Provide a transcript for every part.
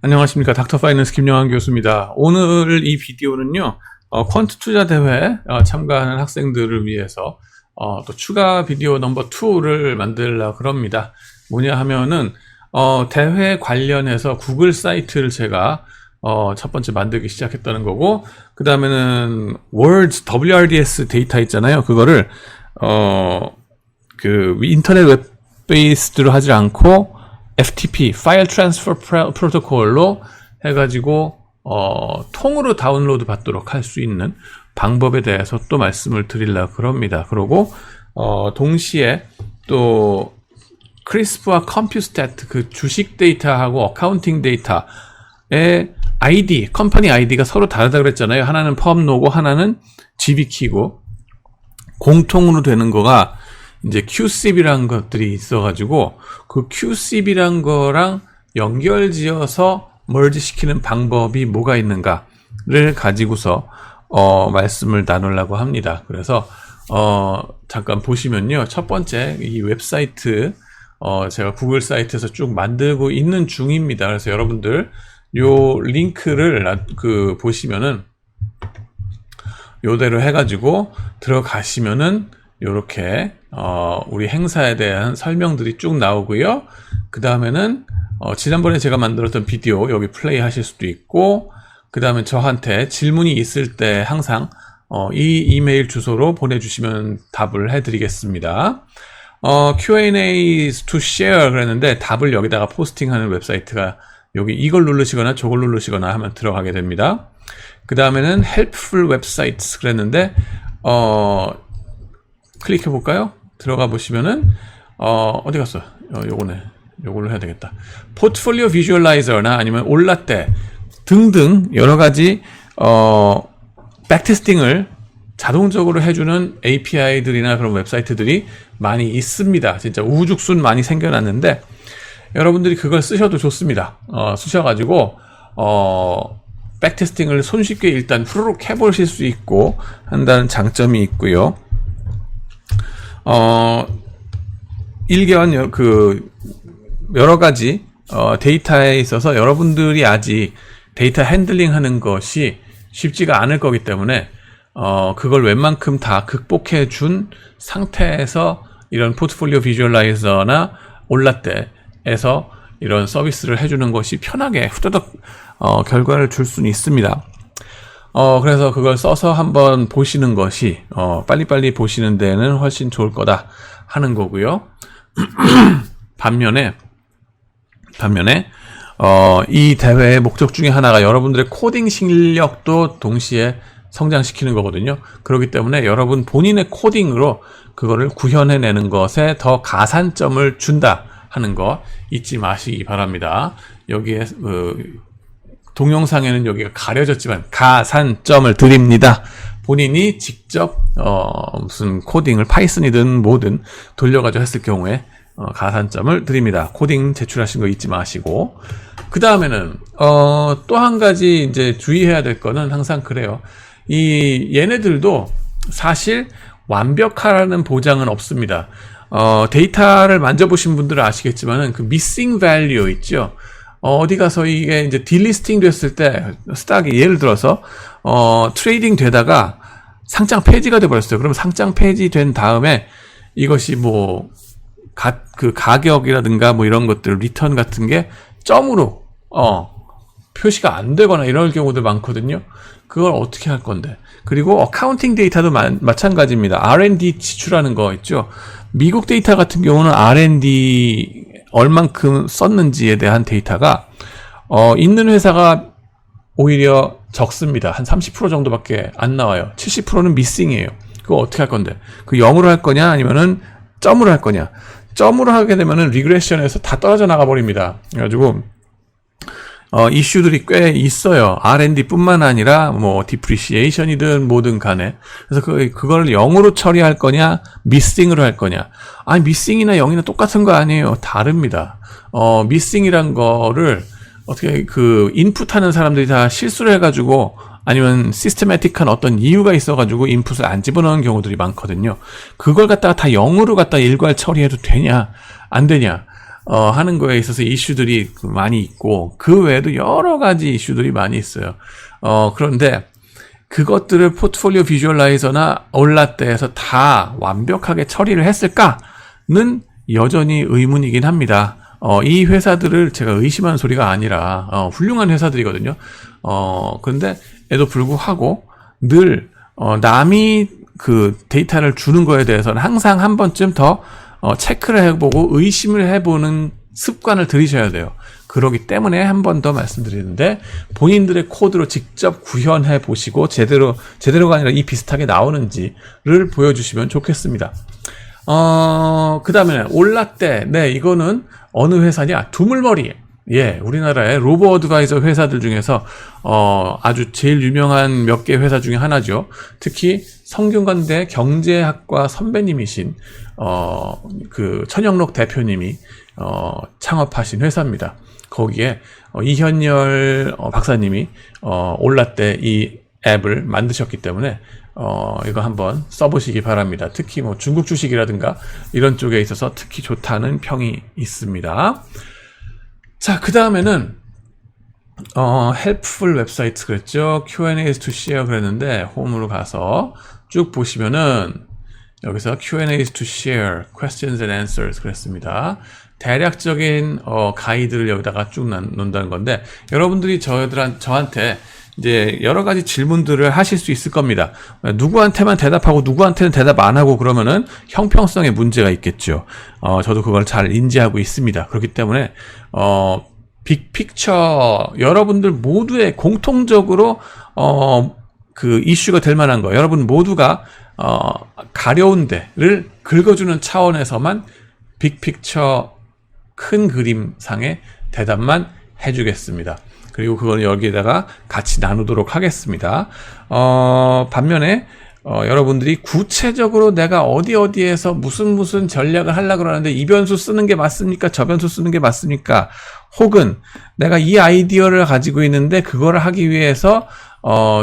안녕하십니까. 닥터 파이낸스 김영환 교수입니다. 오늘 이 비디오는요, 퀀트 투자 대회 참가하는 학생들을 위해서 또 추가 비디오 넘버 2를 만들려고 그럽니다. 뭐냐 하면은 대회 관련해서 구글 사이트를 제가 첫 번째 만들기 시작했다는 거고, 그 다음에는 words WRDS 데이터 있잖아요. 그거를 그 인터넷 웹 베이스드로 하지 않고 FTP, 파일 트랜스퍼 프로토콜로 해가지고 통으로 다운로드 받도록 할 수 있는 방법에 대해서 또 말씀을 드리려고 그럽니다. 그리고 동시에 또 크리스프와 컴퓨스탯 그 주식 데이터하고 어카운팅 데이터의 아이디, 컴퍼니 아이디가 서로 다르다 그랬잖아요. 하나는 펌노고 하나는 GB키고 공통으로 되는 거가 이제 QCB라는 것들이 있어가지고 그 QCB란 거랑 연결지어서 멀지 시키는 방법이 뭐가 있는가를 가지고서 말씀을 나누려고 합니다. 그래서 잠깐 보시면요, 첫 번째 이 웹사이트 제가 구글 사이트에서 쭉 만들고 있는 중입니다. 그래서 여러분들 요 링크를 보시면은 요대로 해가지고 들어가시면은 요렇게 우리 행사에 대한 설명들이 쭉 나오고요. 그 다음에는 지난번에 제가 만들었던 비디오 여기 플레이 하실 수도 있고, 그 다음에 저한테 질문이 있을 때 항상 이 이메일 주소로 보내주시면 답을 해드리겠습니다. Q&A to share 그랬는데 답을 여기다가 포스팅하는 웹사이트가 여기 이걸 누르시거나 저걸 누르시거나 하면 들어가게 됩니다. 그 다음에는 helpful websites 그랬는데 클릭해 볼까요? 들어가 보시면은 어디 갔어? 요거네. 요걸로 해야 되겠다. 포트폴리오 비주얼라이저나 아니면 올라떼 등등 여러 가지 백테스팅을 자동적으로 해주는 API들이나 그런 웹사이트들이 많이 있습니다. 진짜 우후죽순 많이 생겨났는데 여러분들이 그걸 쓰셔도 좋습니다. 쓰셔가지고 백테스팅을 손쉽게 일단 후루룩 해보실 수 있고 한다는 장점이 있고요. 일견 여러 가지 데이터에 있어서 여러분들이 아직 데이터 핸들링 하는 것이 쉽지가 않을 거기 때문에 그걸 웬만큼 다 극복해 준 상태에서 이런 포트폴리오 비주얼라이저나 올라떼에서 이런 서비스를 해주는 것이 편하게 후다닥 결과를 줄 수는 있습니다. 그래서 그걸 써서 한번 보시는 것이 빨리빨리 보시는 데는 훨씬 좋을 거다 하는 거고요. 반면에 이 대회의 목적 중에 하나가 여러분들의 코딩 실력도 동시에 성장시키는 거거든요. 그렇기 때문에 여러분 본인의 코딩으로 그거를 구현해내는 것에 더 가산점을 준다 하는 거 잊지 마시기 바랍니다. 여기에 동영상에는 여기가 가려졌지만 가산점을 드립니다. 본인이 직접 무슨 코딩을 파이썬이든 뭐든 돌려가지고 했을 경우에 가산점을 드립니다. 코딩 제출하신 거 잊지 마시고, 그 다음에는 또 한 가지 이제 주의해야 될 거는 항상 그래요. 얘네들도 사실 완벽하라는 보장은 없습니다. 데이터를 만져보신 분들은 아시겠지만은 그 missing value 있죠. 어디 가서 이게 이제 딜리스팅 됐을 때 스탁이 예를 들어서 트레이딩 되다가 상장 폐지가 돼 버렸어요. 그럼 상장 폐지 된 다음에 이것이 뭐 그 가격이라든가 뭐 이런 것들 리턴 같은 게 점으로 표시가 안 되거나 이럴 경우도 많거든요. 그걸 어떻게 할 건데. 그리고 어카운팅 데이터도 마찬가지입니다. R&D 지출하는 거 있죠. 미국 데이터 같은 경우는 R&D 얼만큼 썼는지에 대한 데이터가 있는 회사가 오히려 적습니다. 한 30% 정도밖에 안 나와요. 70%는 미싱이에요. 그거 어떻게 할 건데? 그 0으로 할 거냐 아니면은 점으로 할 거냐? 점으로 하게 되면은 리그레션에서 다 떨어져 나가 버립니다. 그래가지고 이슈들이 꽤 있어요. R&D 뿐만 아니라 뭐 디프리시에이션이든 뭐든 간에. 그래서 그걸 0으로 처리할 거냐 미싱으로 할 거냐. 아니 미싱이나 0이나 똑같은 거 아니에요. 다릅니다. 미싱이란 거를 어떻게 인풋하는 사람들이 다 실수를 해가지고 아니면 시스테매틱한 어떤 이유가 있어가지고 인풋을 안 집어넣은 경우들이 많거든요. 그걸 갖다가 다 0으로 갖다 일괄 처리해도 되냐 안 되냐. 하는 거에 있어서 이슈들이 많이 있고, 그 외에도 여러 가지 이슈들이 많이 있어요. 그런데 그것들을 포트폴리오 비주얼라이저나 올라떼에서 다 완벽하게 처리를 했을까는 여전히 의문이긴 합니다. 이 회사들을 제가 의심하는 소리가 아니라, 훌륭한 회사들이거든요. 그런데 에도 불구하고 늘, 남이 그 데이터를 주는 거에 대해서는 항상 한 번쯤 더 체크를 해보고 의심을 해보는 습관을 들이셔야 돼요. 그러기 때문에 한 번 더 말씀드리는데, 본인들의 코드로 직접 구현해 보시고 제대로가 아니라 이 비슷하게 나오는지를 보여주시면 좋겠습니다. 그 다음에 올라떼. 네, 이거는 어느 회사냐? 두물머리. 예, 우리나라의 로보 어드바이저 회사들 중에서 아주 제일 유명한 몇 개 회사 중에 하나죠. 특히 성균관대 경제학과 선배님이신 그 천영록 대표님이 창업하신 회사입니다. 거기에 이현열 박사님이 올라떼 이 앱을 만드셨기 때문에 이거 한번 써보시기 바랍니다. 특히 뭐 중국 주식이라든가 이런 쪽에 있어서 특히 좋다는 평이 있습니다. 자, 그 다음에는 helpful 웹사이트 그랬죠. Q&A's to share 그랬는데 홈으로 가서 쭉 보시면은 여기서 Q&A's to share, questions and answers 그랬습니다. 대략적인 가이드를 여기다가 쭉 놓는다는 건데, 여러분들이 저한테 이제 여러 가지 질문들을 하실 수 있을 겁니다. 누구한테만 대답하고 누구한테는 대답 안 하고 그러면은 형평성에 문제가 있겠죠. 저도 그걸 잘 인지하고 있습니다. 그렇기 때문에 빅픽처 여러분들 모두의 공통적으로 그 이슈가 될 만한 거, 여러분 모두가 가려운 데를 긁어주는 차원에서만 빅픽처 큰 그림상의 대답만 해주겠습니다. 그리고 그걸 여기에다가 같이 나누도록 하겠습니다. 반면에 여러분들이 구체적으로 내가 어디에서 무슨 전략을 하려고 하는데 이 변수 쓰는 게 맞습니까? 저 변수 쓰는 게 맞습니까? 혹은 내가 이 아이디어를 가지고 있는데 그거를 하기 위해서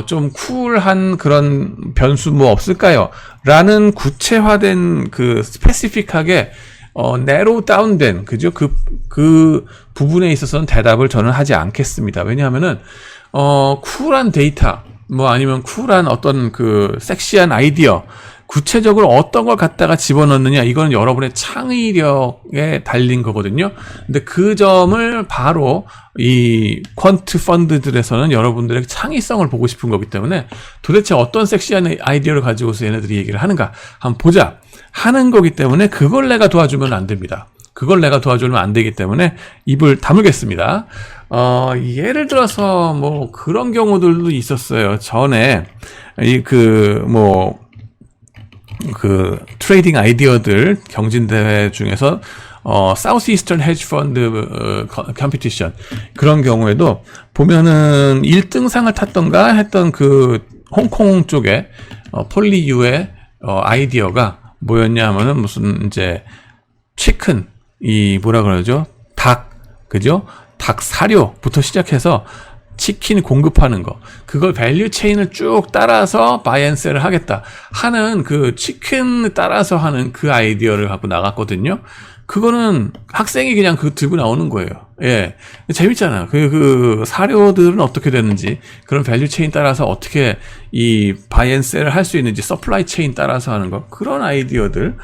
좀 쿨한 그런 변수 뭐 없을까요? 라는 구체화된 그 스페시픽하게 narrow down 된, 그죠? 그 부분에 있어서는 대답을 저는 하지 않겠습니다. 왜냐하면은, 쿨한 데이터, 뭐 아니면 쿨한 어떤 그 섹시한 아이디어, 구체적으로 어떤 걸 갖다가 집어넣느냐, 이거는 여러분의 창의력에 달린 거거든요. 근데 그 점을 바로 이 퀀트 펀드들에서는 여러분들의 창의성을 보고 싶은 거기 때문에 도대체 어떤 섹시한 아이디어를 가지고서 얘네들이 얘기를 하는가 한번 보자 하는 거기 때문에 그걸 내가 도와주면 안 됩니다. 그걸 내가 도와주면 안 되기 때문에 입을 다물겠습니다. 예를 들어서 뭐 그런 경우들도 있었어요. 전에 트레이딩 아이디어들 경진대회 중에서 사우스 이스턴 헤지 펀드 컴피티션 그런 경우에도 보면은 1등상을 탔던가 했던 그 홍콩 쪽에 폴리유의 아이디어가 뭐였냐 하면은 무슨 이제 치킨 뭐라 그러죠? 닭, 그죠? 닭 사료부터 시작해서 치킨 공급하는 거, 그걸 밸류 체인을 쭉 따라서 바이 앤 셀을 하겠다 하는 그 치킨 따라서 하는 그 아이디어를 갖고 나갔거든요. 그거는 학생이 그냥 그거 들고 나오는 거예요. 예. 재밌잖아요. 그 사료들은 어떻게 되는지, 그런 밸류 체인 따라서 어떻게 이 바이 앤 셀을 할 수 있는지, 서플라이 체인 따라서 하는 거, 그런 아이디어들,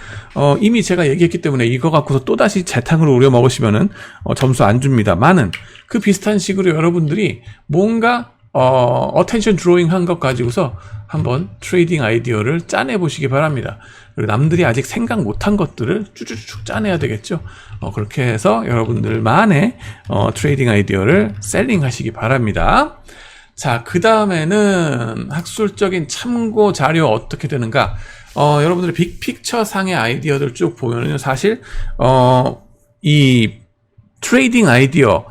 이미 제가 얘기했기 때문에 이거 갖고서 또다시 재탕으로 우려 먹으시면은, 점수 안 줍니다만은, 그 비슷한 식으로 여러분들이 뭔가, 어텐션 드로잉 한 것 가지고서 한번 트레이딩 아이디어를 짜내 보시기 바랍니다. 그리고 남들이 아직 생각 못한 것들을 쭉쭉쭉 짜내야 되겠죠. 그렇게 해서 여러분들만의 트레이딩 아이디어를 셀링 하시기 바랍니다. 자, 그 다음에는 학술적인 참고 자료 어떻게 되는가? 여러분들의 빅픽처 상의 아이디어들 쭉 보면은 사실 이 트레이딩 아이디어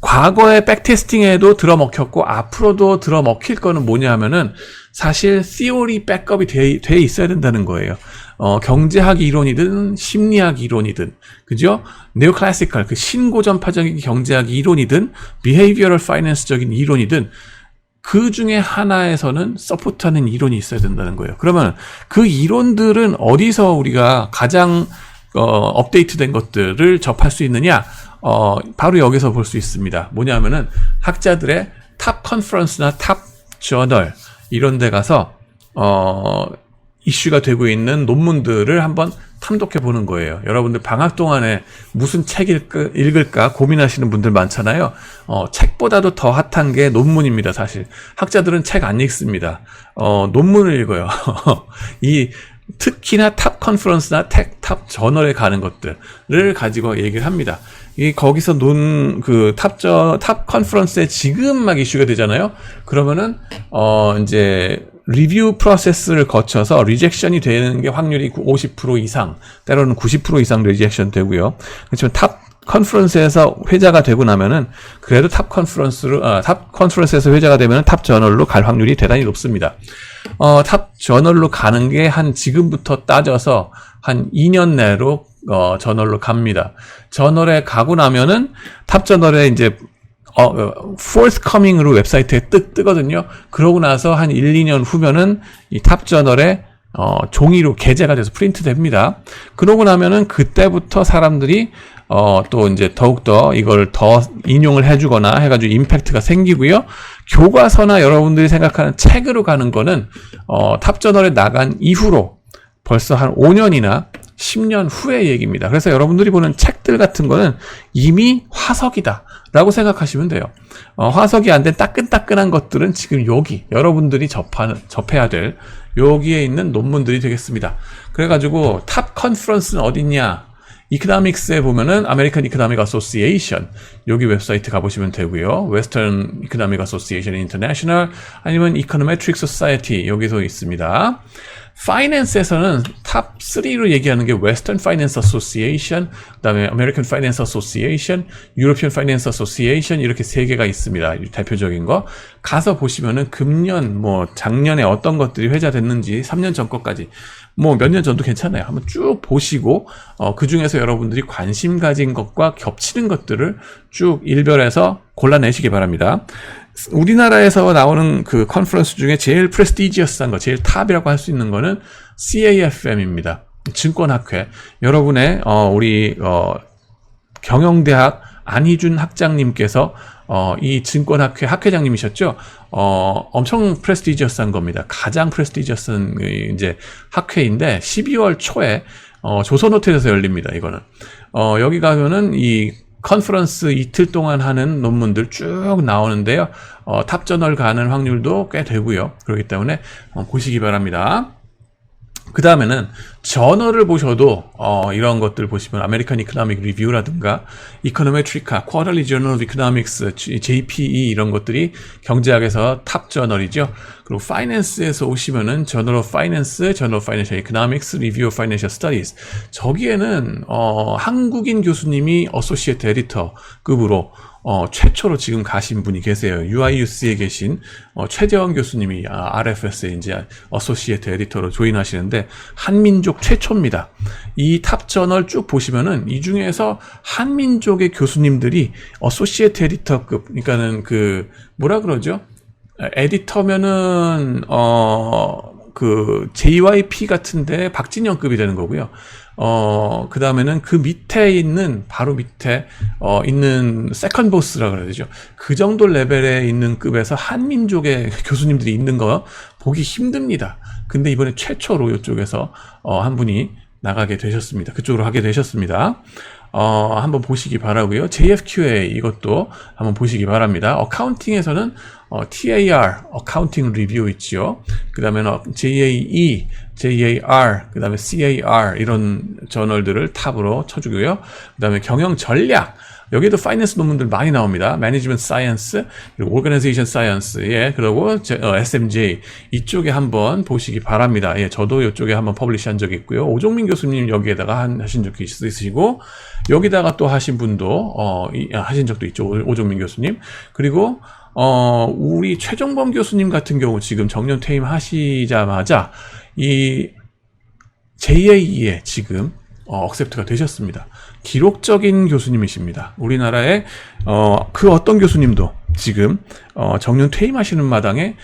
과거의 백테스팅에도 들어먹혔고 앞으로도 들어먹힐 거는 뭐냐 하면은 사실 theory 백업이 돼 있어야 된다는 거예요. 경제학 이론이든 심리학 이론이든, 그죠? 네오클래시컬 그 신고전파적인 경제학 이론이든 behavioral finance적인 이론이든 그 중에 하나에서는 서포트하는 이론이 있어야 된다는 거예요. 그러면 그 이론들은 어디서 우리가 가장 업데이트된 것들을 접할 수 있느냐? 바로 여기서 볼 수 있습니다. 뭐냐면은 학자들의 탑 컨퍼런스나 탑 저널 이런 데 가서 이슈가 되고 있는 논문들을 한번 탐독해 보는 거예요. 여러분들 방학 동안에 무슨 책 읽을까 고민하시는 분들 많잖아요. 책보다도 더 핫한 게 논문입니다, 사실. 학자들은 책 안 읽습니다. 논문을 읽어요. 특히나 탑 컨퍼런스나 탑 저널에 가는 것들을 가지고 얘기를 합니다. 거기서 탑 컨퍼런스에 지금 막 이슈가 되잖아요. 그러면은, 이제, 리뷰 프로세스를 거쳐서 리젝션이 되는 게 확률이 50% 이상, 때로는 90% 이상 리젝션 되고요. 그렇지만 탑 컨퍼런스에서 회자가 되고 나면은, 그래도 탑 컨퍼런스에서 회자가 되면은 탑 저널로 갈 확률이 대단히 높습니다. 탑 저널로 가는 게 지금부터 따져서 한 2년 내로 저널로 갑니다. 저널에 가고 나면은 탑 저널에 이제 forthcoming으로 웹사이트에 뜨거든요. 그러고 나서 한 1, 2년 후면은 이 탑 저널에 종이로 게재가 돼서 프린트 됩니다. 그러고 나면은 그때부터 사람들이 또 이제 더욱더 이걸 더 인용을 해주거나 해가지고 임팩트가 생기고요. 교과서나 여러분들이 생각하는 책으로 가는 거는 탑 저널에 나간 이후로 벌써 한 5년이나 10년 후의 얘기입니다. 그래서 여러분들이 보는 책들 같은 거는 이미 화석이다 라고 생각하시면 돼요. 화석이 안 된 따끈따끈한 것들은 지금 여기 여러분들이 접해야 될 여기에 있는 논문들이 되겠습니다. 그래가지고 탑 컨퍼런스는 어딨냐? 이코노믹스에 보면은 아메리칸 이코노믹 어소시에이션 여기 웨브사이트 가보시면 되고요. 웨스턴 이코노믹 어소시에이션 인터내셔널 아니면 이코노메트릭 소사이어티 여기서 있습니다. 파이낸스에서는 탑 3로 얘기하는 게 웨스턴 파이낸스 어소시에이션, 그다음에 아메리칸 파이낸스 어소시에이션, 유로피언 파이낸스 어소시에이션 이렇게 세 개가 있습니다. 대표적인 거 가서 보시면은 금년 작년에 어떤 것들이 회자됐는지 3년 전 것까지 몇 년 전도 괜찮아요. 한번 쭉 보시고 그 중에서 여러분들이 관심 가진 것과 겹치는 것들을 쭉 일별해서 골라내시기 바랍니다. 우리나라에서 나오는 그 컨퍼런스 중에 제일 프레스티지어스한 거, 제일 탑이라고 할 수 있는 거는 CAFM입니다. 증권학회. 여러분의 우리 경영대학 안희준 학장님께서 이 증권학회 학회장님이셨죠? 엄청 프레스티지어스한 겁니다. 가장 프레스티지어스한 이제 학회인데 12월 초에 조선호텔에서 열립니다. 이거는 여기 가면은 이 컨퍼런스 이틀 동안 하는 논문들 쭉 나오는데요. 탑저널 가는 확률도 꽤 되고요. 그렇기 때문에 보시기 바랍니다. 그 다음에는 저널을 보셔도 이런 것들 보시면 아메리칸 이코노믹 리뷰라든가 이코노메트리카, 쿼터리 저널 오브 이코노믹스, JPE 이런 것들이 경제학에서 탑 저널이죠. 그리고 파이낸스에서 오시면은 저널 오브 파이낸스, 저널 오브 파이낸셜 이코노믹스, 리뷰 오브 파이낸셜 스터디스 저기에는 한국인 교수님이 어소시에이트 에디터급으로 최초로 지금 가신 분이 계세요. UIUC에 계신 최재원 교수님이 RFS에 이제 어소시에이트 에디터로 조인하시는데 한민족 최초입니다. 이 탑 저널 쭉 보시면은 이 중에서 한민족의 교수님들이 어소시에이트 에디터급, 그러니까는 뭐라 그러죠? 에디터면은 JYP 같은데 박진영급이 되는 거고요. 그 다음에는 그 밑에 있는, 바로 밑에, 있는 세컨 보스라 그래야 되죠. 그 정도 레벨에 있는 급에서 한민족의 교수님들이 있는 거 보기 힘듭니다. 근데 이번에 최초로 이쪽에서, 한 분이 나가게 되셨습니다. 그쪽으로 하게 되셨습니다. 한번 보시기 바라고요. JFQA 이것도 한번 보시기 바랍니다. 어카운팅에서는 TAR, 어카운팅 리뷰 있지요. 그 다음에는 JAE, JAR, 그 다음에 CAR 이런 저널들을 탑으로 쳐주고요. 그 다음에 경영 전략, 여기도 파이낸스 논문들 많이 나옵니다. 매니지먼트 사이언스, 그리고 오거나이제이션 사이언스, 예, 그리고 SMJ 이쪽에 한번 보시기 바랍니다. 예, 저도 이쪽에 한번 퍼블리시한 적이 있고요. 오종민 교수님 여기에다가 하신 적이 있으시고, 여기다가 또 하신 분도 하신 적도 있죠. 오종민 교수님. 그리고 우리 최종범 교수님 같은 경우 지금 정년 퇴임하시자마자 이 JAE에 지금 억셉트가 되셨습니다. 기록적인 교수님이십니다. 우리나라의 그 어떤 교수님도 지금 정년 퇴임하시는 마당에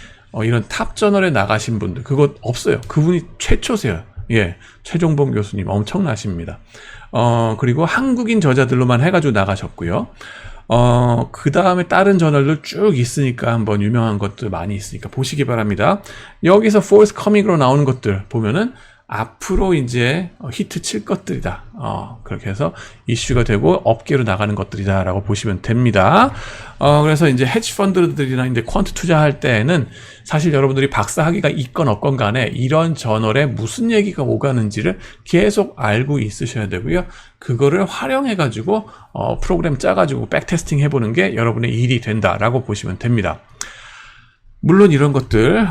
이런 탑 저널에 나가신 분들 그거 없어요. 그분이 최초세요. 예, 최종봉 교수님 엄청나십니다. 그리고 한국인 저자들로만 해가지고 나가셨고요. 그 다음에 다른 저널들 쭉 있으니까 한번 유명한 것들 많이 있으니까 보시기 바랍니다. 여기서 forthcoming으로 나오는 것들 보면은 앞으로 이제 히트 칠 것들이다. 그렇게 해서 이슈가 되고 업계로 나가는 것들이다 라고 보시면 됩니다. 그래서 이제 헤지 펀드들이나 이제 퀀트 투자할 때에는 사실 여러분들이 박사 학위가 있건 없건 간에 이런 저널에 무슨 얘기가 오가는지를 계속 알고 있으셔야 되고요. 그거를 활용해가지고 프로그램 짜가지고 백테스팅 해보는 게 여러분의 일이 된다라고 보시면 됩니다. 물론 이런 것들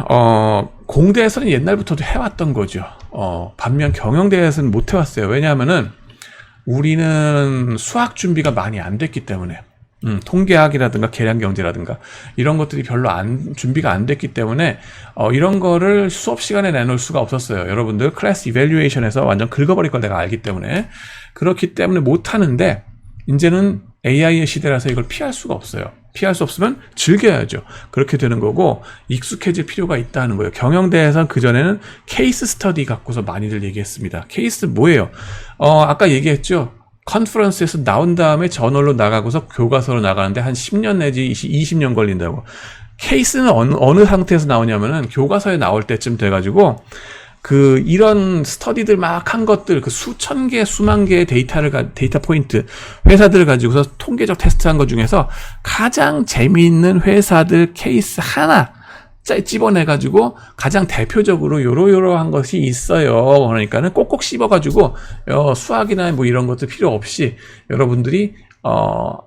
공대에서는 옛날부터도 해왔던 거죠. 반면 경영대에서는 못 해왔어요. 왜냐하면은 우리는 수학 준비가 많이 안 됐기 때문에 통계학이라든가 계량경제라든가 이런 것들이 별로 준비가 안 됐기 때문에 이런 거를 수업 시간에 내놓을 수가 없었어요. 여러분들 클래스 이밸류에이션에서 완전 긁어버릴 걸 내가 알기 때문에 그렇기 때문에 못 하는데 이제는 AI의 시대라서 이걸 피할 수가 없어요. 피할 수 없으면 즐겨야죠. 그렇게 되는 거고 익숙해질 필요가 있다는 거예요. 경영대에서는 그전에는 케이스 스터디 갖고서 많이들 얘기했습니다. 케이스 뭐예요? 아까 얘기했죠. 컨퍼런스에서 나온 다음에 저널로 나가고서 교과서로 나가는데 한 10년 내지 20년 걸린다고. 케이스는 어느 상태에서 나오냐면은 교과서에 나올 때쯤 돼가지고 이런 스터디들 막 한 것들, 수천 개, 수만 개의 데이터 포인트, 회사들을 가지고서 통계적 테스트 한 것 중에서 가장 재미있는 회사들 케이스 하나 찝어내가지고 가장 대표적으로 요러요러한 것이 있어요. 그러니까는 꼭꼭 씹어가지고 수학이나 뭐 이런 것도 필요 없이 여러분들이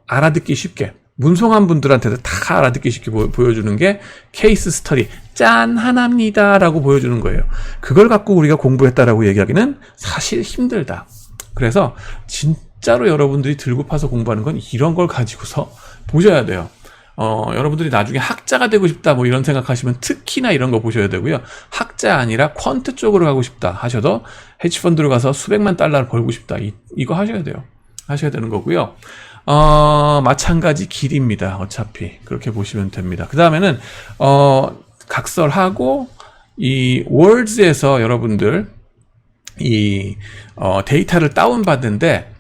알아듣기 쉽게 문송한 분들한테도 다 알아듣기 쉽게 보여주는 게 케이스 스터디 짠 하나입니다 라고 보여주는 거예요. 그걸 갖고 우리가 공부했다라고 얘기하기는 사실 힘들다. 그래서 진짜로 여러분들이 들고 파서 공부하는 건 이런 걸 가지고서 보셔야 돼요. 여러분들이 나중에 학자가 되고 싶다 뭐 이런 생각하시면 특히나 이런 거 보셔야 되고요. 학자 아니라 퀀트 쪽으로 가고 싶다 하셔도 헤지펀드로 가서 수백만 달러를 벌고 싶다 이거 하셔야 돼요. 하셔야 되는 거고요. 마찬가지 길입니다. 어차피 그렇게 보시면 됩니다. 그 다음에는 각설하고 이 월드에서 여러분들 이 데이터를 다운받는데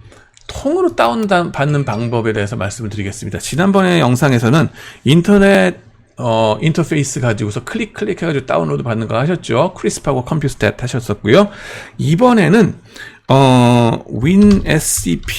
통으로 다운받는 방법에 대해서 말씀을 드리겠습니다. 지난번에 영상에서는 인터넷 인터페이스 가지고서 클릭해가지고 다운로드 받는 거 하셨죠. 크리스프하고 컴퓨스탯 하셨었고요. 이번에는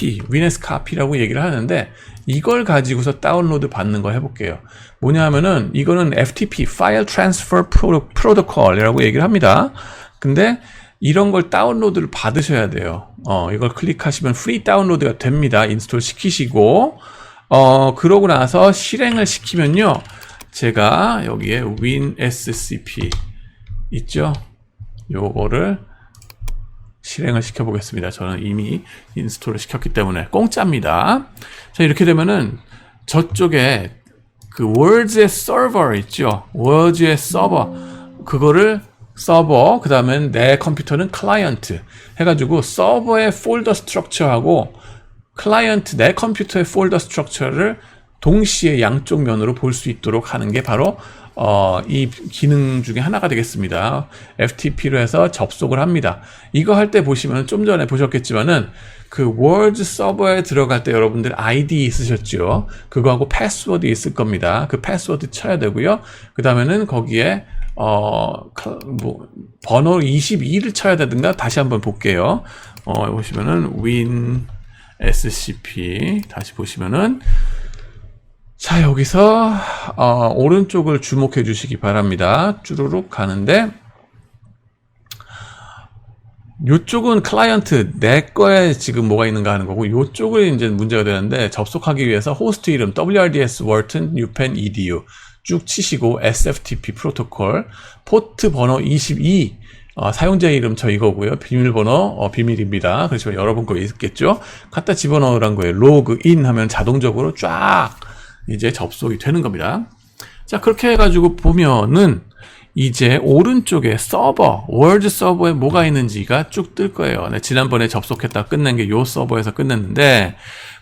WinSCP라고 얘기를 하는데 이걸 가지고서 다운로드 받는 거 해볼게요. 뭐냐 하면은 이거는 FTP, File Transfer Protocol이라고 얘기를 합니다. 근데 이런 걸 다운로드를 받으셔야 돼요. 이걸 클릭하시면 프리 다운로드가 됩니다. 인스톨 시키시고 그러고 나서 실행을 시키면요. 제가 여기에 WinSCP 있죠? 요거를 실행을 시켜 보겠습니다. 저는 이미 인스톨을 시켰기 때문에 공짜입니다. 자, 이렇게 되면은 저쪽에 그 월드의 서버 있죠? 월드의 서버 그거를 서버, 그 다음에 내 컴퓨터는 클라이언트 해가지고 서버의 폴더 스트럭처하고 클라이언트 내 컴퓨터의 폴더 스트럭처를 동시에 양쪽 면으로 볼 수 있도록 하는 게 바로 이 기능 중에 하나가 되겠습니다. FTP로 해서 접속을 합니다. 이거 할 때 보시면 좀 전에 보셨겠지만은 그 월드 서버에 들어갈 때 여러분들 아이디 있으셨죠? 그거하고 패스워드 있을 겁니다. 그 패스워드 쳐야 되고요. 그 다음에는 거기에 번호 22를 쳐야 되든가 다시 한번 볼게요. 보시면은 WinSCP 다시 보시면은 자, 여기서 오른쪽을 주목해 주시기 바랍니다. 쭈루룩 가는데 요쪽은 클라이언트 내 거에 지금 뭐가 있는가 하는 거고 요쪽은 이제 문제가 되는데 접속하기 위해서 호스트 이름 WRDS Wharton UPenn EDU 쭉 치시고 SFTP 프로토콜 포트 번호 22 사용자 이름 저 이거고요. 비밀번호 비밀입니다. 그렇지만 여러분 거 있겠죠. 갖다 집어넣으란 거예요. 로그인 하면 자동적으로 쫙 이제 접속이 되는 겁니다. 자, 그렇게 해가지고 보면은 이제 오른쪽에 서버, 월드 서버에 뭐가 있는지가 쭉 뜰 거예요. 네, 지난번에 접속했다 끝낸 게 요 서버에서 끝냈는데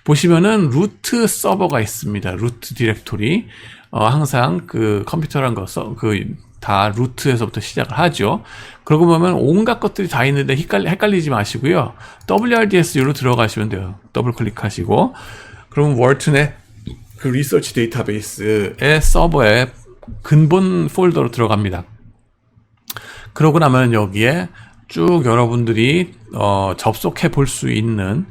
보시면은 루트 서버가 있습니다. 루트 디렉토리. 항상 그 컴퓨터란 거, 다 루트에서부터 시작을 하죠. 그러고 보면 온갖 것들이 다 있는데 헷갈리지 마시고요. WRDS로 들어가시면 돼요. 더블 클릭하시고 그러면 월튼의 그 리서치 데이터베이스의 서버에 근본 폴더로 들어갑니다. 그러고 나면 여기에 쭉 여러분들이 접속해 볼 수 있는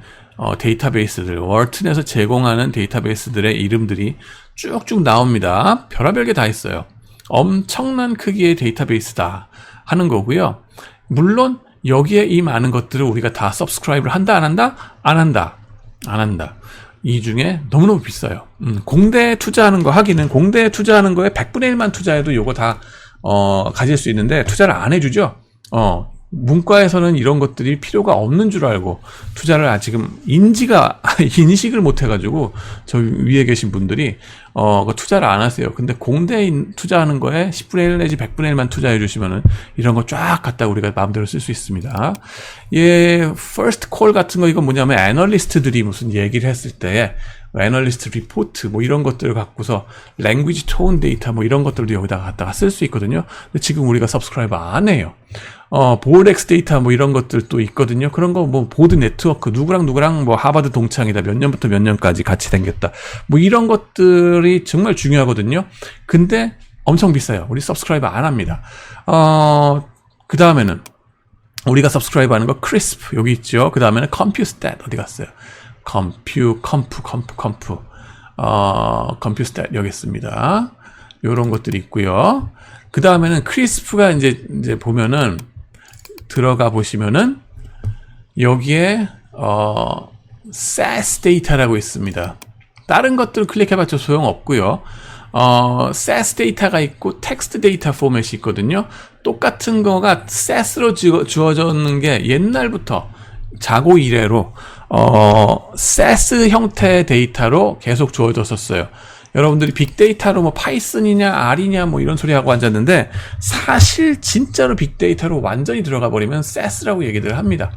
데이터베이스들, 월튼에서 제공하는 데이터베이스들의 이름들이 쭉쭉 나옵니다. 별의별 게 다 있어요. 엄청난 크기의 데이터베이스다 하는 거고요. 물론 여기에 이 많은 것들을 우리가 다 서브스크라이브를 한다 안 한다? 안 한다. 안 한다. 이 중에 너무너무 비싸요. 공대에 투자하는 거 하기는 공대에 투자하는 거에 100분의 1만 투자해도 요거 다 가질 수 있는데 투자를 안 해주죠. 문과에서는 이런 것들이 필요가 없는 줄 알고 투자를 지금 인식을 못 해가지고 저 위에 계신 분들이 투자를 안 하세요. 근데 공대에 투자하는 거에 10분의 1 내지 100분의 1만 투자해 주시면은 이런 거 쫙 갖다 우리가 마음대로 쓸 수 있습니다. first call 같은 거 이건 뭐냐면 애널리스트들이 무슨 얘기를 했을 때 애널리스트 리포트 뭐 이런 것들을 갖고서 랭귀지 톤 데이터 뭐 이런 것들도 여기다가 갖다가 쓸 수 있거든요. 근데 지금 우리가 서브스크라이브 안 해요. 보어렉스 데이터 뭐 이런 것들도 있거든요. 그런 거 뭐 보드 네트워크 누구랑 뭐 하버드 동창이다 몇 년부터 몇 년까지 같이 다녔다 뭐 이런 것들이 정말 중요하거든요. 근데 엄청 비싸요. 우리 서브스크라이브 안 합니다. 그 다음에는 우리가 서브스크라이브 하는 거 크리스프 여기 있죠. 그 다음에는 컴퓨스탯 어디 갔어요? 컴퓨스탯 여기 있습니다. 요런 것들이 있고요. 그 다음에는 크리스프가 이제 보면은 들어가 보시면은 여기에 SAS 데이터라고 있습니다. 다른 것들 클릭해봤자 소용없고요. SAS 데이터가 있고 텍스트 데이터 포맷이 있거든요. 똑같은 거가 SAS로 주어졌는 게 옛날부터 자고 이래로 SAS 형태의 데이터로 계속 주어졌었어요. 여러분들이 빅데이터로 뭐 파이썬이냐 R이냐 뭐 이런 소리 하고 앉았는데 사실 진짜로 빅데이터로 완전히 들어가 버리면 SAS라고 얘기들 합니다.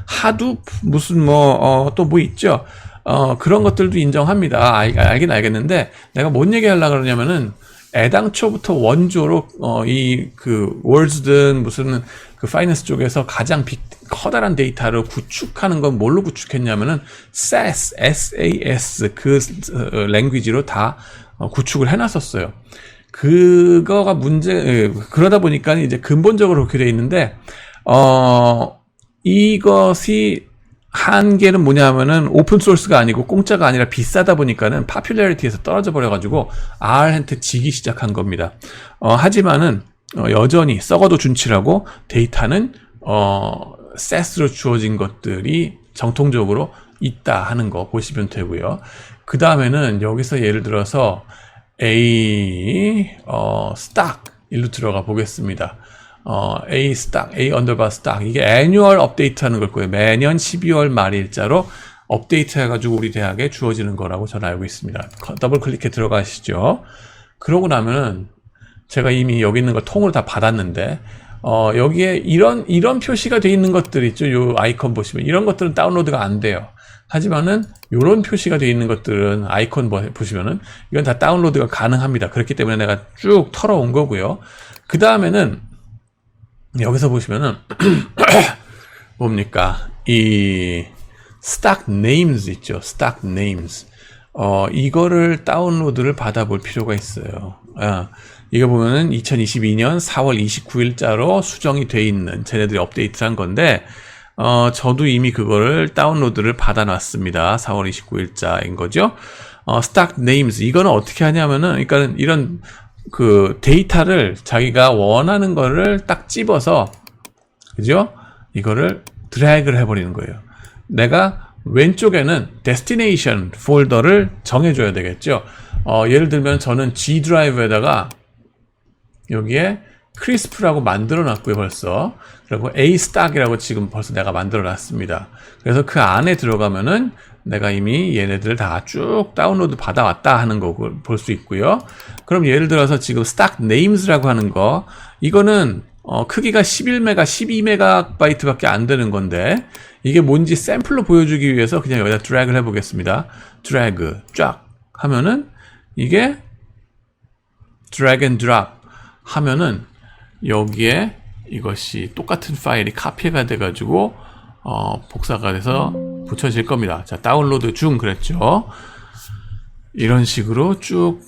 하둡 무슨 뭐 또 뭐 있죠. 그런 것들도 인정합니다. 알긴 알겠는데 내가 뭔 얘기하려고 그러냐면은 애당초부터 원조로 이 그 월즈든 무슨 그 파이낸스 쪽에서 가장 커다란 데이터를 구축하는 건 뭘로 구축했냐면은 SAS 그 랭귀지로 다 구축을 해놨었어요. 그거가 그러다 보니까 이제 근본적으로 그렇게 돼 있는데 이것이 한계는 뭐냐면은 오픈소스가 아니고 공짜가 아니라 비싸다 보니까는 파퓰러리티에서 떨어져 버려가지고 R한테 지기 시작한 겁니다. 하지만은 여전히 썩어도 준치라고 데이터는 SAS로 주어진 것들이 정통적으로 있다 하는 거 보시면 되고요. 그 다음에는 여기서 예를 들어서 stock 일로 들어가 보겠습니다. A underbar stock 이게 애뉴얼 업데이트 하는 걸 거예요. 매년 12월 말일자로 업데이트 해가지고 우리 대학에 주어지는 거라고 저는 알고 있습니다. 더블 클릭해 들어가시죠. 그러고 나면은 제가 이미 여기 있는 거 통으로 다 받았는데 여기에 이런 표시가 되어 있는 것들 있죠. 요 아이콘 보시면 이런 것들은 다운로드가 안 돼요. 하지만은 요런 표시가 되어 있는 것들은 아이콘 보시면은 이건 다 다운로드가 가능합니다. 그렇기 때문에 내가 쭉 털어온 거고요. 그 다음에는 여기서 보시면은 뭡니까? 이 stock names 있죠. stock names. 이거를 다운로드를 받아볼 필요가 있어요. 이거 보면은 2022년 4월 29일자로 수정이 돼 있는 쟤네들이 업데이트한 건데 저도 이미 그거를 다운로드를 받아놨습니다. 4월 29일자인 거죠. stock names 이거는 어떻게 하냐면은 그러니까 이런 그 데이터를 자기가 원하는 거를 딱 집어서 그죠? 이거를 드래그를 해버리는 거예요. 내가 왼쪽에는 destination 폴더를 정해줘야 되겠죠. 예를 들면 저는 G 드라이브에다가 여기에 크리스프라고 만들어 놨고요 벌써. 그리고 A 스탁이라고 지금 벌써 내가 만들어 놨습니다. 그래서 그 안에 들어가면은 내가 이미 얘네들을 다 쭉 다운로드 받아왔다 하는 거 볼 수 있고요. 그럼 예를 들어서 지금 stock names라고 하는 거 이거는 크기가 11메가 12메가바이트 밖에 안 되는 건데 이게 뭔지 샘플로 보여주기 위해서 그냥 여기다 드래그를 해보겠습니다. 드래그 쫙 하면은 이게 drag and drop 하면은 여기에 이것이 똑같은 파일이 카피가 돼가지고 복사가 돼서 붙여질 겁니다. 자, 다운로드 중 그랬죠. 이런 식으로 쭉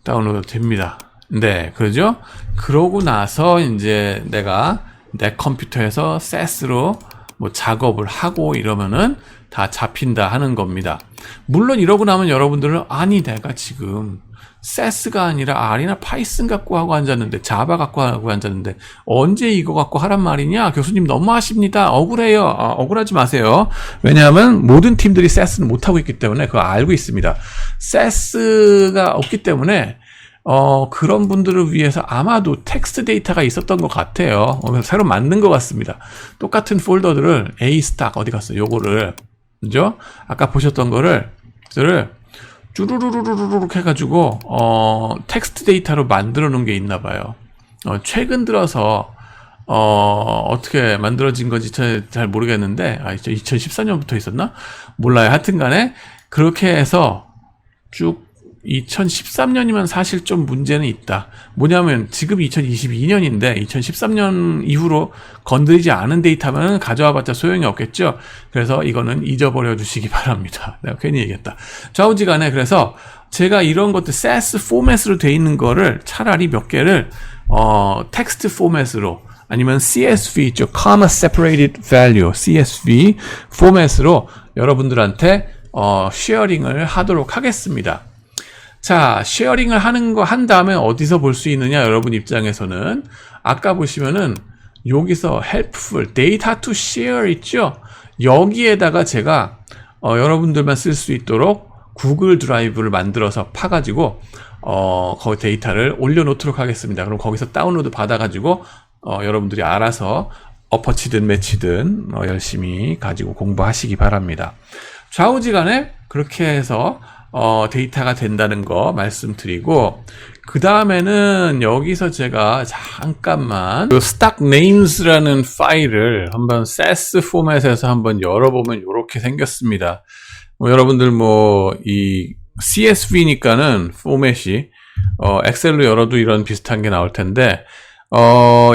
다운로드 됩니다. 네, 그러죠? 그러고 나서 이제 내가 내 컴퓨터에서 SES로 뭐 작업을 하고 이러면은 다 잡힌다 하는 겁니다. 물론 이러고 나면 여러분들은 아니 내가 지금 SES가 아니라 R이나 파이썬 갖고 하고 앉았는데 자바 갖고 하고 앉았는데 언제 이거 갖고 하란 말이냐? 교수님 너무하십니다. 억울해요. 억울하지 마세요. 왜냐하면 모든 팀들이 SES는 못하고 있기 때문에 그거 알고 있습니다. SES가 없기 때문에 그런 분들을 위해서 아마도 텍스트 데이터가 있었던 것 같아요. 새로 만든 것 같습니다. 똑같은 폴더들을 A-Stack 어디 갔어? 요거를 그죠? 아까 보셨던 거를 쭈루루루루룩 해가지고 텍스트 데이터로 만들어 놓은 게 있나 봐요. 최근 들어서 어떻게 만들어진 건지 잘 모르겠는데 2014년부터 있었나? 몰라요. 하여튼 간에 그렇게 해서 쭉 2013년이면 사실 좀 문제는 있다. 뭐냐면 지금 2022년인데 2013년 이후로 건드리지 않은 데이터면 가져와봤자 소용이 없겠죠. 그래서 이거는 잊어버려 주시기 바랍니다. 내가 괜히 얘기했다. 좌우지간에 그래서 제가 이런 것들 SES 포맷으로 돼 있는 거를 차라리 몇 개를 텍스트 포맷으로 아니면 CSV 있죠. Comma Separated Value CSV 포맷으로 여러분들한테 쉐어링을 하도록 하겠습니다. 자, 쉐어링을 한 다음에 어디서 볼 수 있느냐, 여러분 입장에서는. 아까 보시면은, 여기서 helpful, data to share 있죠? 여기에다가 제가, 여러분들만 쓸 수 있도록 구글 드라이브를 만들어서 파가지고, 거기 데이터를 올려놓도록 하겠습니다. 그럼 거기서 다운로드 받아가지고, 여러분들이 알아서 어퍼치든 매치든, 열심히 가지고 공부하시기 바랍니다. 좌우지간에 그렇게 해서, 데이터가 된다는 거 말씀드리고, 그 다음에는 여기서 제가 잠깐만 stack names라는 파일을 한번 SES 포맷에서 한번 열어보면 이렇게 생겼습니다. 여러분들 이 CSV니까는 포맷이 엑셀로 열어도 이런 비슷한 게 나올 텐데,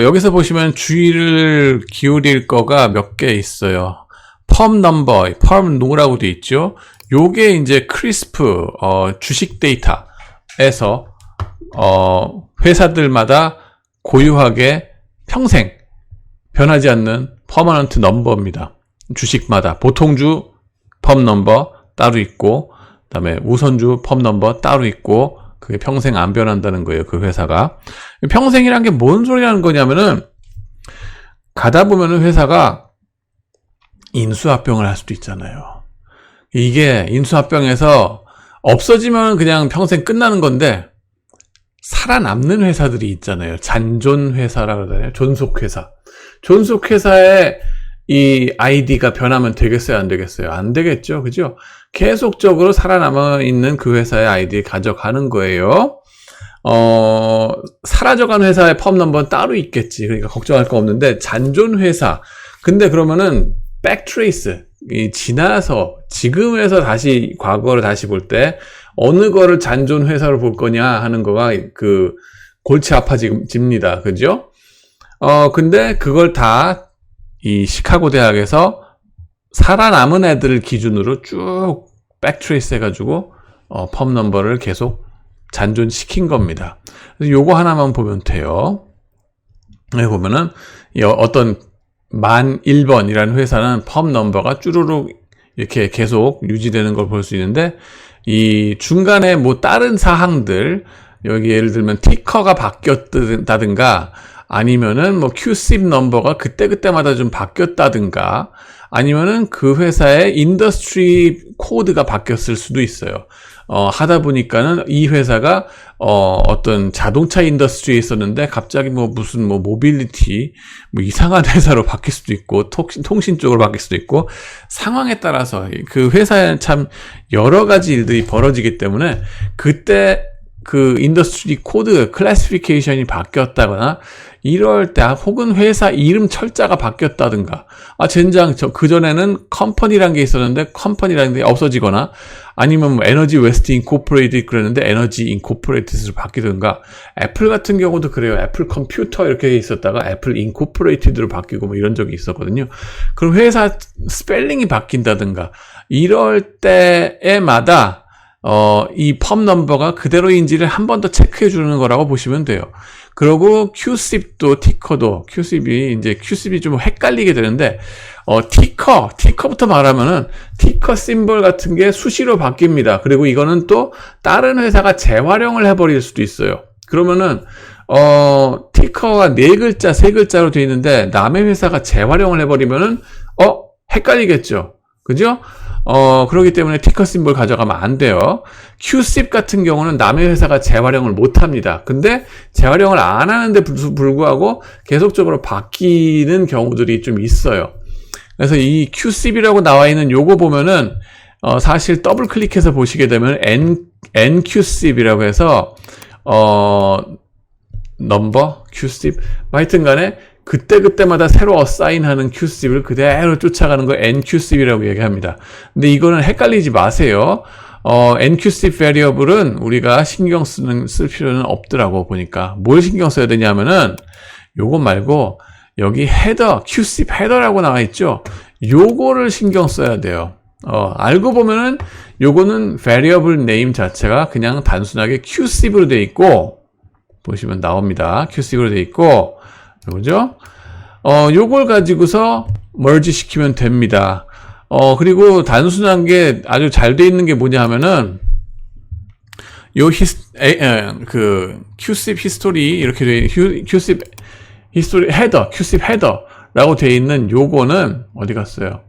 여기서 보시면 주의를 기울일 거가 몇 개 있어요. 펌 넘버, 펌 노라고 돼 있죠. 요게 이제 크리스프 주식 데이터에서 회사들마다 고유하게 평생 변하지 않는 퍼머넌트 넘버입니다. 주식마다 보통주 펌 넘버 따로 있고, 그다음에 우선주 펌 넘버 따로 있고, 그게 평생 안 변한다는 거예요. 그 회사가. 평생이란 게 뭔 소리라는 거냐면은, 가다 보면은 회사가 인수합병을 할 수도 있잖아요. 이게 인수합병에서 없어지면 그냥 평생 끝나는 건데, 살아남는 회사들이 있잖아요. 잔존회사라고 그러잖아요. 존속회사. 존속회사의 이 아이디가 변하면 되겠어요? 안 되겠어요? 안 되겠죠? 그죠? 계속적으로 살아남아 있는 그 회사의 아이디 가져가는 거예요. 사라져간 회사의 펌 넘버는 따로 있겠지. 그러니까 걱정할 거 없는데, 잔존회사. 근데 그러면은, 백트레이스. 지나서, 지금에서 다시, 과거를 다시 볼 때, 어느 거를 잔존회사로 볼 거냐 하는 거가, 골치 아파집니다. 그죠? 근데 그걸 다, 이 시카고 대학에서 살아남은 애들 기준으로 쭉 백트레이스 해가지고, 펌 넘버를 계속 잔존시킨 겁니다. 그래서 요거 하나만 보면 돼요. 여기 보면은, 어떤, 1번이라는 회사는 펌 넘버가 쭈루룩 이렇게 계속 유지되는 걸 볼 수 있는데, 이 중간에 다른 사항들, 여기 예를 들면 티커가 바뀌었다든가, 아니면은 QSIP 넘버가 그때그때마다 좀 바뀌었다든가, 아니면은 그 회사의 인더스트리 코드가 바뀌었을 수도 있어요. 하다 보니까는 이 회사가 어떤 자동차 인더스트리에 있었는데 갑자기 무슨 모빌리티 이상한 회사로 바뀔 수도 있고 통신 쪽으로 바뀔 수도 있고, 상황에 따라서 그 회사에 참 여러 가지 일들이 벌어지기 때문에 그때 그 인더스트리 코드 클래시피케이션이 바뀌었다거나 이럴 때, 혹은 회사 이름 철자가 바뀌었다든가, 젠장 그전에는 컴퍼니란 게 있었는데 컴퍼니라는 게 없어지거나, 아니면 뭐 에너지 웨스트 인코퍼레이티드 그랬는데 에너지 인코퍼레이티드로 바뀌든가. 애플 같은 경우도 그래요. 애플 컴퓨터 이렇게 있었다가 애플 인코퍼레이티드로 바뀌고 뭐 이런 적이 있었거든요. 그럼 회사 스펠링이 바뀐다든가 이럴 때에마다 이 펌 넘버가 그대로인지를 한 번 더 체크해 주는 거라고 보시면 돼요. 그리고 QSIP도 티커도 QSIP이 좀 헷갈리게 되는데 티커부터 말하면은 티커 심볼 같은 게 수시로 바뀝니다. 그리고 이거는 또 다른 회사가 재활용을 해버릴 수도 있어요. 그러면은 티커가 4글자, 3글자로 되어 있는데 남의 회사가 재활용을 해버리면은 헷갈리겠죠. 그죠? 그렇기 때문에 티커 심볼 가져가면 안 돼요. QSIP 같은 경우는 남의 회사가 재활용을 못 합니다. 근데 재활용을 안 하는데 불구하고 계속적으로 바뀌는 경우들이 좀 있어요. 그래서 이 QSIP이라고 나와 있는 요거 보면은, 사실 더블 클릭해서 보시게 되면 NQSIP이라고 해서, 넘버, QSIP, 하여튼 간에 그때마다 새로 어사인하는 QSIP을 그대로 쫓아가는 거 NQSIP이라고 얘기합니다. 근데 이거는 헷갈리지 마세요. NQSIP variable은 우리가 쓸 필요는 없더라고 보니까. 뭘 신경 써야 되냐면은 요거 말고 여기 헤더, QSIP 헤더라고 나와 있죠. 요거를 신경 써야 돼요. 알고 보면은 요거는 variable name 자체가 그냥 단순하게 QSIP으로 되어 있고, 보시면 나옵니다. QSIP으로 되어 있고, 요거죠? 요걸 가지고서 merge 시키면 됩니다. 그리고 단순한 게 아주 잘 돼 있는 게 뭐냐 하면은, QSIP 히스토리, 이렇게 돼, QSIP 히스토리 헤더, QSIP 헤더라고 돼 있는 요거는, 어디 갔어요?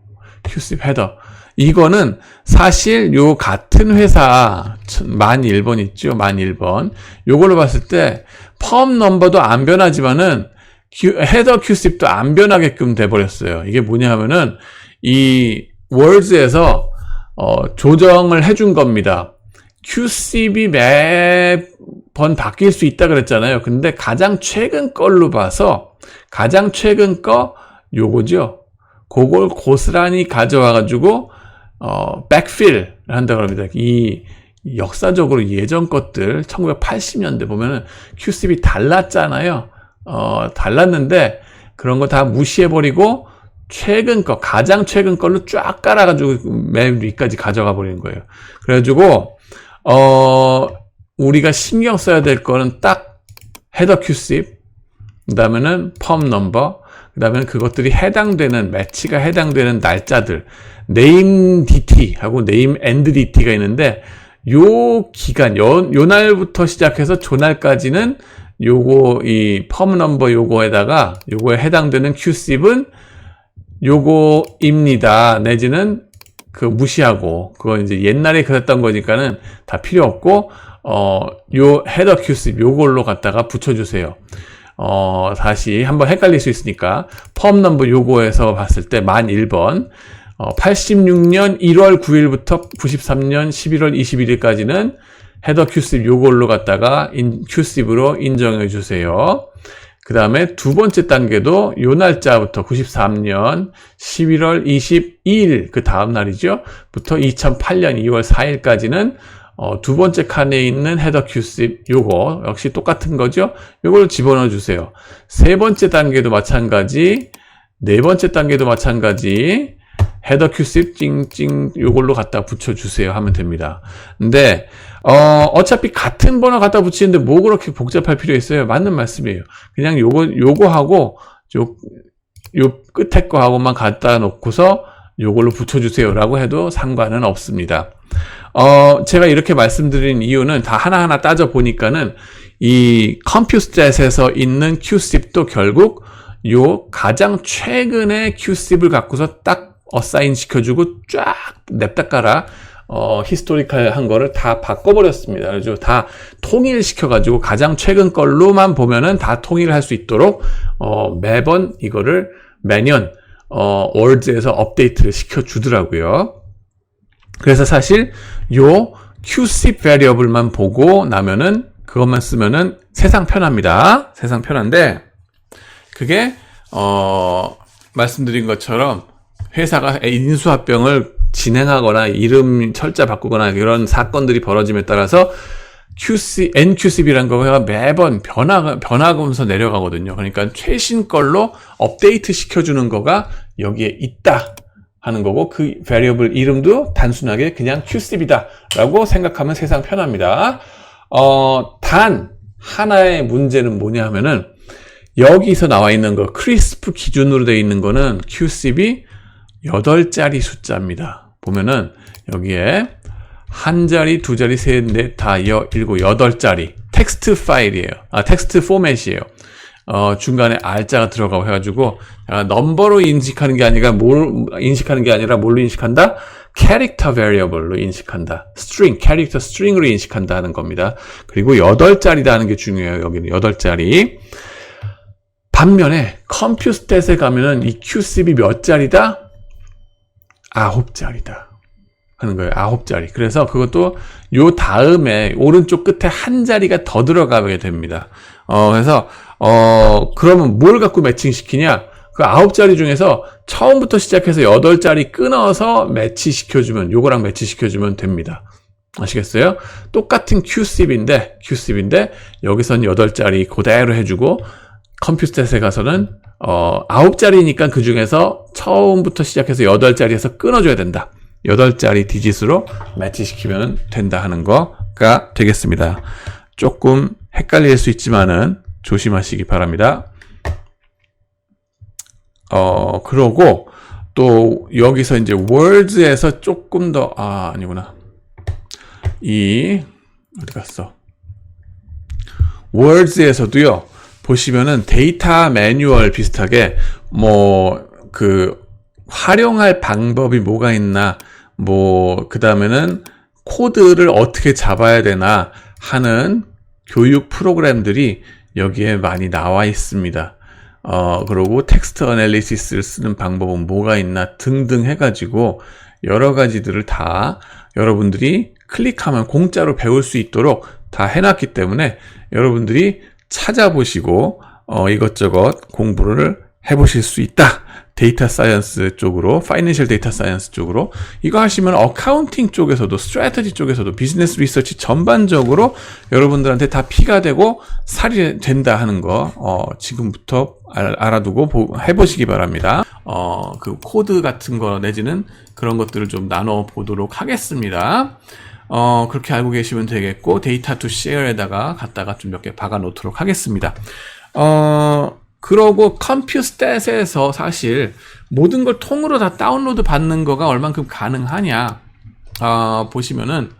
QSIP 헤더. 이거는 사실 요 같은 회사 1001번 있죠? 1001번. 요걸로 봤을 때 펌 넘버도 안 변하지만은 헤더 QSIP도 안 변하게끔 돼버렸어요. 이게 뭐냐 하면은 이 월드에서 조정을 해준 겁니다. QSIP이 매번 바뀔 수 있다 그랬잖아요. 근데 가장 최근 걸로 봐서 가장 최근 거 요거죠. 그걸 고스란히 가져와 가지고 백필 한다고 합니다. 이 역사적으로 예전 것들 1980년대 보면은 QSIP이 달랐잖아요. 달랐는데 그런 거 다 무시해버리고 최근 거, 가장 최근 걸로 쫙 깔아가지고 맨 위까지 가져가 버리는 거예요. 그래가지고 우리가 신경 써야 될 거는 딱 헤더 QSIP, 그 다음에는 펌 넘버, 그 다음에는 그것들이 매치가 해당되는 날짜들, name DT하고 name end DT가 있는데, 요 기간, 요 날부터 시작해서 조날까지는 요거, 이 펌 넘버 요거에다가, 요거에 해당되는 QSIP은 요거입니다. 내지는 무시하고, 그건 이제 옛날에 그랬던 거니까는 다 필요 없고, 요 헤더 QSIP 요걸로 갖다가 붙여주세요. 다시 한번 헷갈릴 수 있으니까, 펌 넘버 요거에서 봤을 때 1001번, 86년 1월 9일부터 93년 11월 21일까지는 헤더 QSIP 요걸로 갖다가 QSIP으로 인정해 주세요. 그 다음에 두 번째 단계도 요 날짜부터 93년 11월 22일 그 다음 날이죠. 부터 2008년 2월 4일까지는 두 번째 칸에 있는 헤더 QSIP 요거 역시 똑같은 거죠. 요걸 집어넣어 주세요. 세 번째 단계도 마찬가지, 네 번째 단계도 마찬가지, 헤더 QSIP 찡찡 요걸로 갖다 붙여주세요 하면 됩니다. 근데 어차피 같은 번호 갖다 붙이는데 뭐 그렇게 복잡할 필요 있어요? 맞는 말씀이에요. 그냥 요거하고 요 끝에 거 하고만 갖다 놓고서 요걸로 붙여주세요 라고 해도 상관은 없습니다. 제가 이렇게 말씀드린 이유는 다 하나하나 따져 보니까는 이 컴퓨스탯에서 있는 QSIP도 결국 요 가장 최근의 QSIP을 갖고서 딱 어사인 시켜주고 쫙 냅다 깔아 히스토리컬 한 거를 다 바꿔버렸습니다. 그래서 다 통일시켜가지고 가장 최근 걸로만 보면은 다 통일할 수 있도록 매번 이거를 매년 월드에서 업데이트를 시켜주더라고요. 그래서 사실 요 QC variable만 보고 나면은 그것만 쓰면은 세상 편합니다. 세상 편한데 그게 말씀드린 것처럼 회사가 인수합병을 진행하거나 이름 철자 바꾸거나 이런 사건들이 벌어짐에 따라서 NQCB라는 거가 매번 변화하면서 내려가거든요. 그러니까 최신 걸로 업데이트 시켜주는 거가 여기에 있다 하는 거고 그 variable 이름도 단순하게 그냥 QCB다 라고 생각하면 세상 편합니다. 단 하나의 문제는 뭐냐 하면은 여기서 나와 있는 거 크리스프 기준으로 되어 있는 거는 QCB 8자리 숫자입니다. 보면은 여기에 한 자리, 두 자리, 셋, 넷, 다, 일곱, 8자리 텍스트 파일이에요. 텍스트 포맷이에요. 중간에 R자가 들어가고 해가지고 넘버로 인식하는 게 아니라 뭘로 인식한다? 캐릭터 베리어블로 인식한다. 캐릭터 스트링으로 인식한다 하는 겁니다. 그리고 8자리다 하는 게 중요해요. 여기는 8자리. 반면에 컴퓨스탯에 가면은 이 QCB 몇 자리다? 9자리다 하는 거예요. 9자리. 그래서 그것도 요 다음에 오른쪽 끝에 한 자리가 더 들어가게 됩니다. 그래서 그러면 뭘 갖고 매칭시키냐? 그 9자리 중에서 처음부터 시작해서 8자리 끊어서 매치시켜주면, 요거랑 매치시켜주면 됩니다. 아시겠어요? 똑같은 QCB인데, 여기선 8자리 그대로 해주고, 컴퓨스탯에 가서는, 9자리니까 그 중에서 처음부터 시작해서 8자리에서 끊어줘야 된다. 8자리 디짓으로 매치시키면 된다 하는 거가 되겠습니다. 조금 헷갈릴 수 있지만은 조심하시기 바랍니다. 그러고 또 여기서 이제 월드에서 조금 더 아니구나. 어디 갔어? 월드에서도요. 보시면은 데이터 매뉴얼 비슷하게 활용할 방법이 뭐가 있나, 그 다음에는 코드를 어떻게 잡아야 되나 하는 교육 프로그램들이 여기에 많이 나와 있습니다. 그리고 텍스트 애널리시스를 쓰는 방법은 뭐가 있나 등등 해가지고 여러 가지들을 다 여러분들이 클릭하면 공짜로 배울 수 있도록 다 해놨기 때문에 여러분들이 찾아보시고 이것저것 공부를 해보실 수 있다. 데이터 사이언스 쪽으로, 파이낸셜 데이터 사이언스 쪽으로 이거 하시면 어카운팅 쪽에서도, 스트래티지 쪽에서도, 비즈니스 리서치 전반적으로 여러분들한테 다 피가 되고 살이 된다 하는 거 지금부터 알아두고 해보시기 바랍니다. 그 코드 같은 거 내지는 그런 것들을 좀 나눠 보도록 하겠습니다. 그렇게 알고 계시면 되겠고, 데이터 투 쉐어에다가 갖다가 좀 몇 개 박아 놓도록 하겠습니다. 그러고 컴퓨스탯에서 사실 모든 걸 통으로 다 다운로드 받는 거가 얼만큼 가능하냐, 보시면은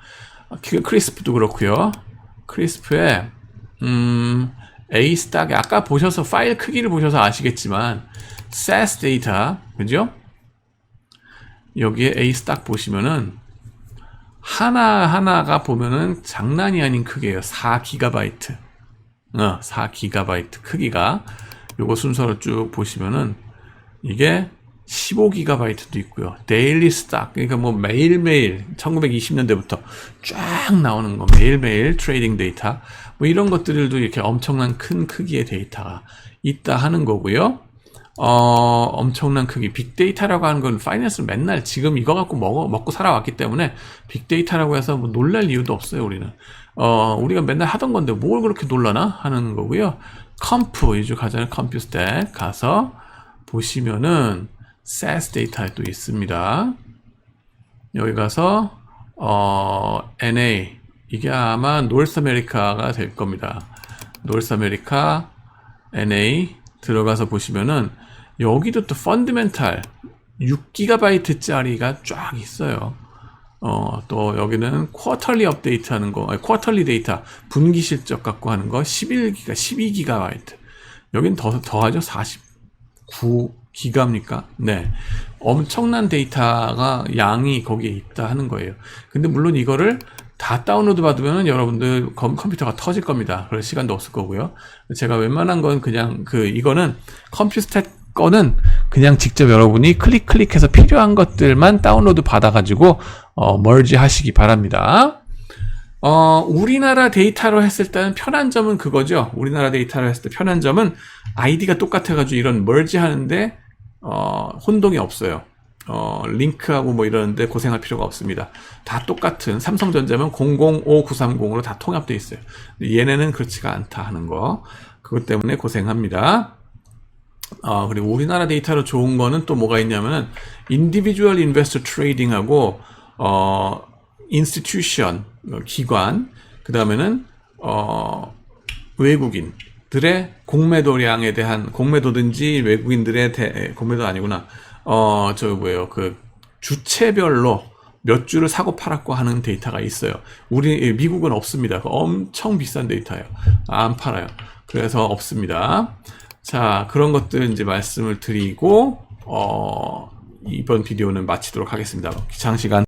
크리스프도 그렇고요. 크리스프에 A스탁에 아까 보셔서 파일 크기를 보셔서 아시겠지만 SAS 데이터, 그죠? 여기에 A스탁 보시면은 하나하나가 보면은 장난이 아닌 크기예요. 4GB. 4GB 크기가. 요거 순서로 쭉 보시면은 이게 15GB도 있고요. 데일리 스탁, 그러니까 매일매일 1920년대부터 쫙 나오는 거, 매일매일 트레이딩 데이터, 이런 것들도 이렇게 엄청난 큰 크기의 데이터가 있다 하는 거고요. 엄청난 크기, 빅데이터라고 하는 건 파이낸스는 맨날 지금 이거 갖고 먹고 살아왔기 때문에 빅데이터라고 해서 놀랄 이유도 없어요, 우리는. 우리가 맨날 하던 건데 뭘 그렇게 놀라나 하는 거고요. 이주 가자는 컴퓨스탯 가서 보시면은 SAS 데이터도 있습니다. 여기 가서 NA, 이게 아마 노스 아메리카가 될 겁니다. 노스 아메리카 NA 들어가서 보시면은 여기도 또 펀드멘탈 6GB 짜리가 쫙 있어요. 또 여기는 쿼터리 업데이트 하는 거, 쿼터리 데이터 분기 실적 갖고 하는 거 12GB. 여긴 더하죠. 49GB입니까? 네. 엄청난 데이터가 양이 거기에 있다 하는 거예요. 근데 물론 이거를 다 다운로드 받으면 여러분들 컴퓨터가 터질 겁니다. 그럴 시간도 없을 거고요. 제가 웬만한 건 그냥 이거는 컴퓨스탯 거는 그냥 직접 여러분이 클릭해서 필요한 것들만 다운로드 받아가지고 머지 하시기 바랍니다. 우리나라 데이터로 했을 때는 편한 점은 그거죠. 우리나라 데이터로 했을 때 편한 점은 아이디가 똑같아가지고 이런 멀지 하는데, 혼동이 없어요. 링크하고 뭐 이러는데 고생할 필요가 없습니다. 다 똑같은 삼성전자면 005930으로 다 통합되어 있어요. 얘네는 그렇지가 않다 하는 거. 그것 때문에 고생합니다. 그리고 우리나라 데이터로 좋은 거는 또 뭐가 있냐면은, individual investor trading하고, institution, 기관, 그 다음에는, 외국인들의 공매도량에 대한, 공매도든지 외국인들의 공매도 아니구나. 주체별로 몇 주를 사고 팔았고 하는 데이터가 있어요. 미국은 없습니다. 엄청 비싼 데이터예요. 안 팔아요. 그래서 없습니다. 자, 그런 것들 이제 말씀을 드리고, 이번 비디오는 마치도록 하겠습니다. 장시간